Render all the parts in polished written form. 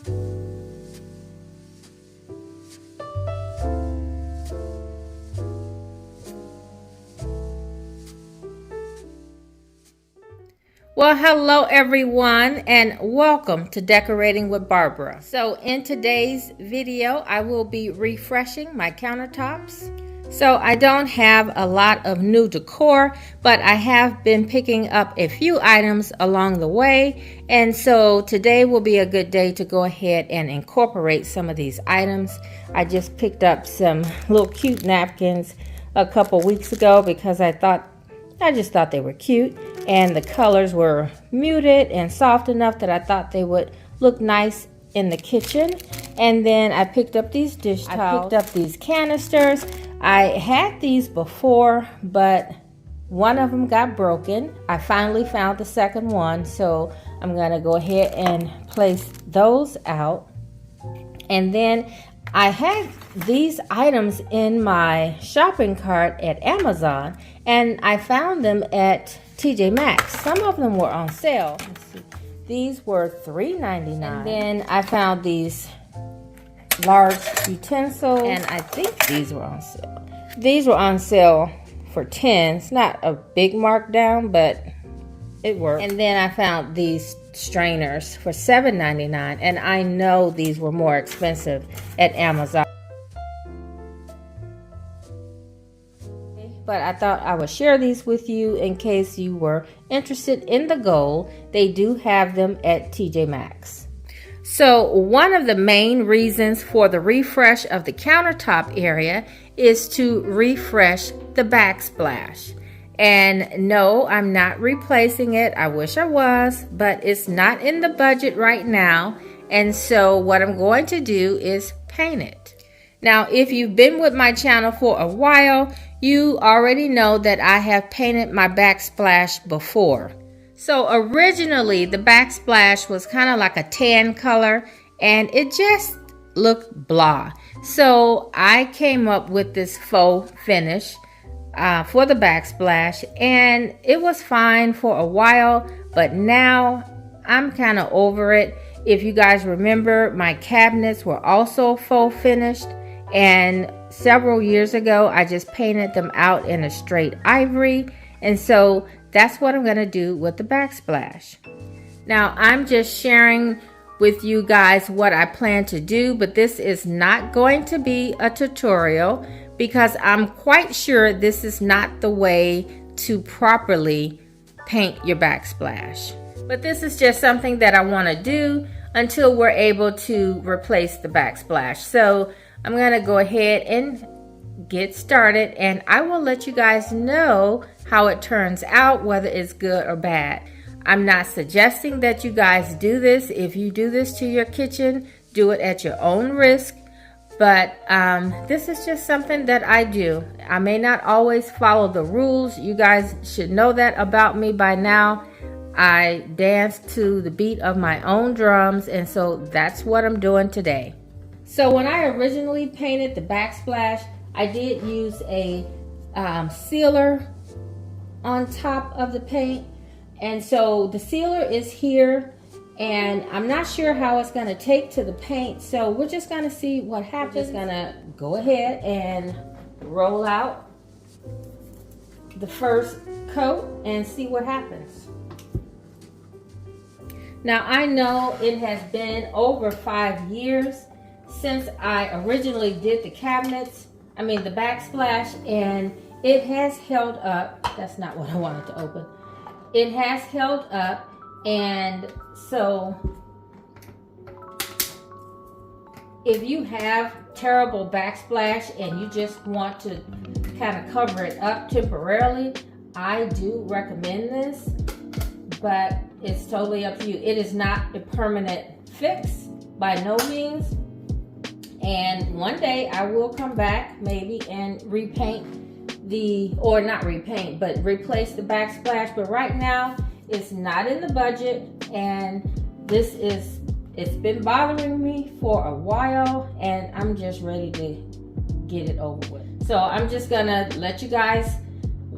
Well, hello everyone, and welcome to Decorating with Barbara. So in today's video, I will be refreshing my countertops. So I don't have a lot of new decor, but I have been picking up a few items along the way. And so today will be a good day to go ahead and incorporate some of these items. I just picked up some little cute napkins a couple weeks ago because I just thought they were cute, and the colors were muted and soft enough that I thought they would look nice in the kitchen. And then I picked up these dish towels. I picked up these canisters. I had these before, but one of them got broken. I finally found the second one, so I'm gonna go ahead and place those out. And then I had these items in my shopping cart at Amazon, and I found them at TJ Maxx. Some of them were on sale. Let's see. These were $3.99. And then I found these large utensils, and I think these were on sale. These were on sale for $10. It's not a big markdown, but it worked. And then I found these strainers for $7.99, and I know these were more expensive at Amazon, but I thought I would share these with you in case you were interested in the gold. They do have them at TJ Maxx. So one of the main reasons for the refresh of the countertop area is to refresh the backsplash. And no, I'm not replacing it. I wish I was, but it's not in the budget right now. And so what I'm going to do is paint it. Now, if you've been with my channel for a while, you already know that I have painted my backsplash before. So originally the backsplash was kind of like a tan color, and it just looked blah. So I came up with this faux finish for the backsplash, and it was fine for a while, but now I'm kind of over it. If you guys remember, my cabinets were also faux finished, and several years ago I just painted them out in a straight ivory, and so that's what I'm going to do with the backsplash. Now I'm just sharing with you guys what I plan to do, but this is not going to be a tutorial, because I'm quite sure this is not the way to properly paint your backsplash. But this is just something that I want to do until we're able to replace the backsplash. So I'm going to go ahead and get started, and I will let you guys know how it turns out, whether it's good or bad. I'm not suggesting that you guys do this. If you do this to your kitchen, do it at your own risk. But this is just something that I do. I may not always follow the rules. You guys should know that about me by now. I dance to the beat of my own drums, and so that's what I'm doing today. So when I originally painted the backsplash, I did use a sealer on top of the paint. And so the sealer is here, and I'm not sure how it's going to take to the paint, so we're just going to see what happens. We're just going to go ahead and roll out the first coat and see what happens. Now I know it has been over 5 years since I originally did the cabinets, the backsplash, and it has held up. That's not what I wanted to open. It has held up, and so if you have terrible backsplash and you just want to kind of cover it up temporarily, I do recommend this, but it's totally up to you. It is not a permanent fix by no means, and one day I will come back maybe and repaint or not repaint, but replace the backsplash. But right now it's not in the budget, and it's been bothering me for a while, and I'm just ready to get it over with. So I'm just gonna let you guys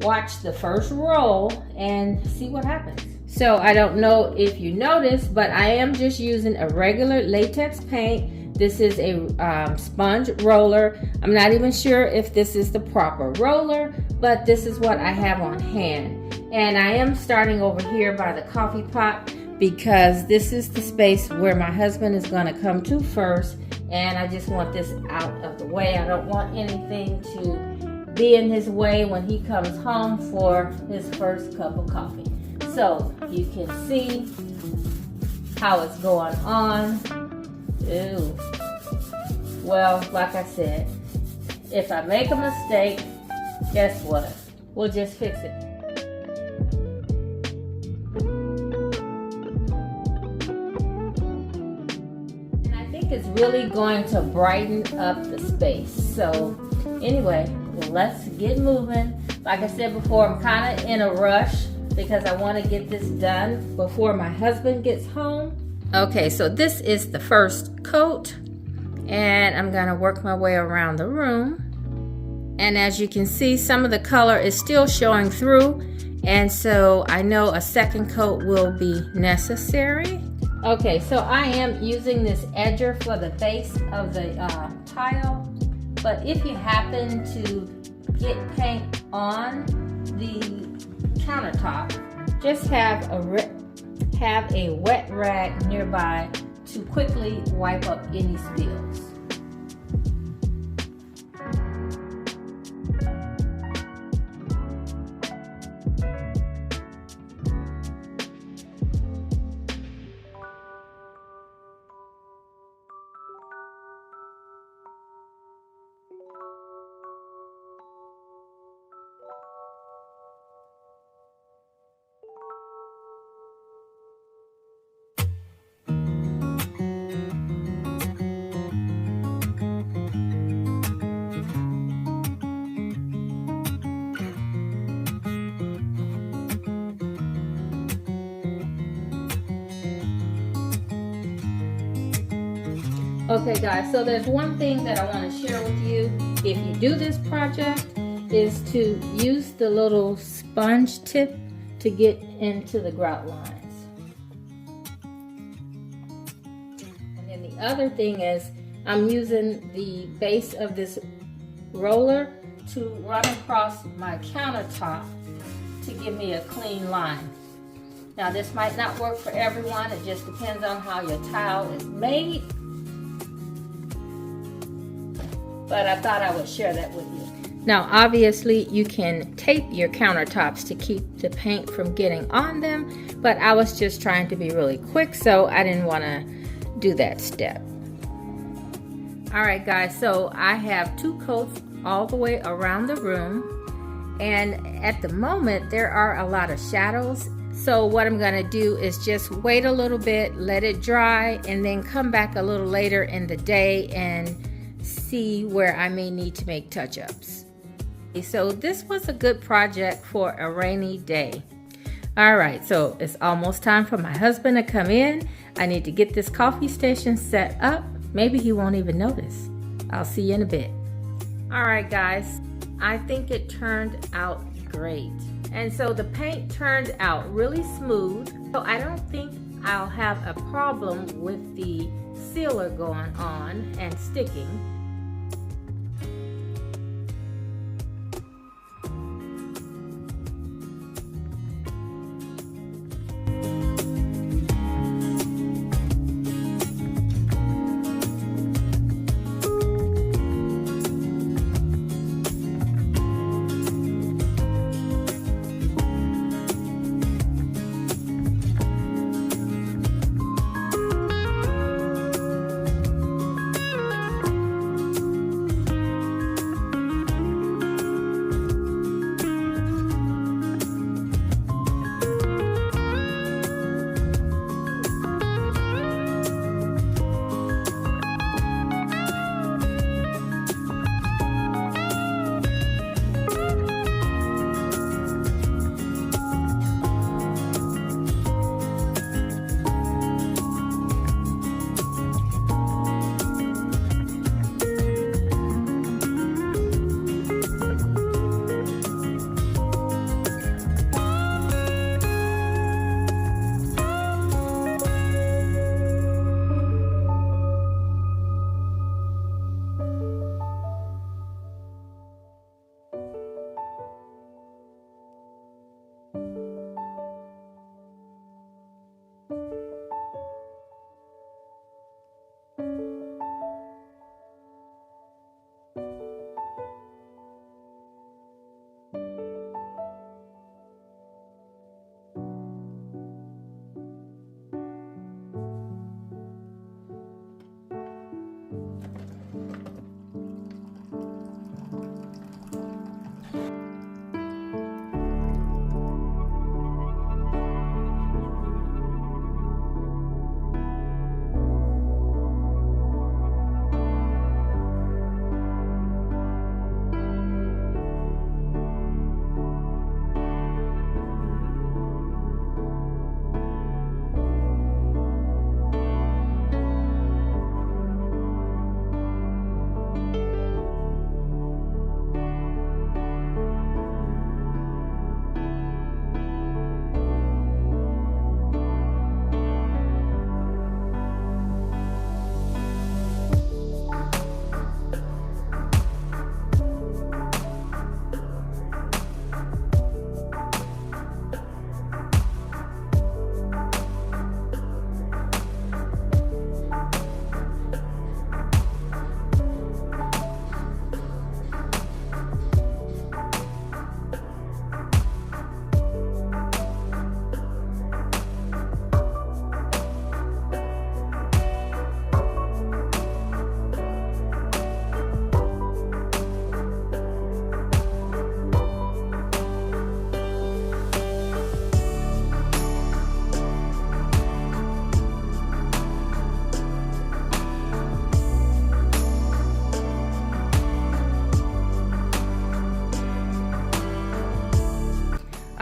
watch the first roll and see what happens. So I don't know if you noticed, but I am just using a regular latex paint. This is a sponge roller. I'm not even sure if this is the proper roller, but this is what I have on hand. And I am starting over here by the coffee pot because this is the space where my husband is going to come to first. And I just want this out of the way. I don't want anything to be in his way when he comes home for his first cup of coffee. So you can see how it's going on. Ew. Well, like I said, if I make a mistake, guess what? We'll just fix it. And I think it's really going to brighten up the space. So anyway, let's get moving. Like I said before, I'm kind of in a rush because I want to get this done before my husband gets home. Okay, so this is the first coat, and I'm gonna work my way around the room. And as you can see, some of the color is still showing through, and so I know a second coat will be necessary. Okay, so I am using this edger for the base of the tile, but if you happen to get paint on the countertop, just have a wet rag nearby to quickly wipe up any spills. Okay guys, so there's one thing that I want to share with you. If you do this project, is to use the little sponge tip to get into the grout lines. And then the other thing is I'm using the base of this roller to run across my countertop to give me a clean line. Now this might not work for everyone, it just depends on how your tile is made. But I thought I would share that with you. Now obviously you can tape your countertops to keep the paint from getting on them, but I was just trying to be really quick, so I didn't want to do that step. Alright guys, so I have 2 coats all the way around the room, and at the moment there are a lot of shadows, so what I'm going to do is just wait a little bit, let it dry, and then come back a little later in the day and see where I may need to make touch-ups. So this was a good project for a rainy day. Alright, so it's almost time for my husband to come in. I need to get this coffee station set up. Maybe he won't even notice. I'll see you in a bit. Alright guys, I think it turned out great. And so the paint turned out really smooth. So I don't think I'll have a problem with the sealer going on and sticking.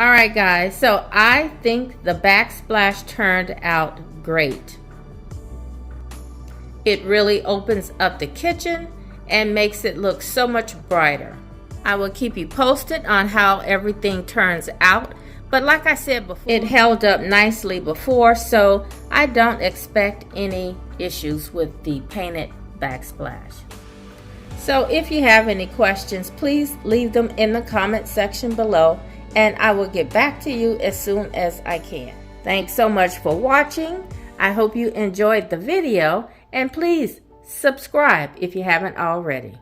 Alright guys, so I think the backsplash turned out great. It really opens up the kitchen and makes it look so much brighter. I will keep you posted on how everything turns out, but like I said before, it held up nicely before, so I don't expect any issues with the painted backsplash. So if you have any questions, please leave them in the comment section below, and I will get back to you as soon as I can. Thanks so much for watching. I hope you enjoyed the video, and please subscribe if you haven't already.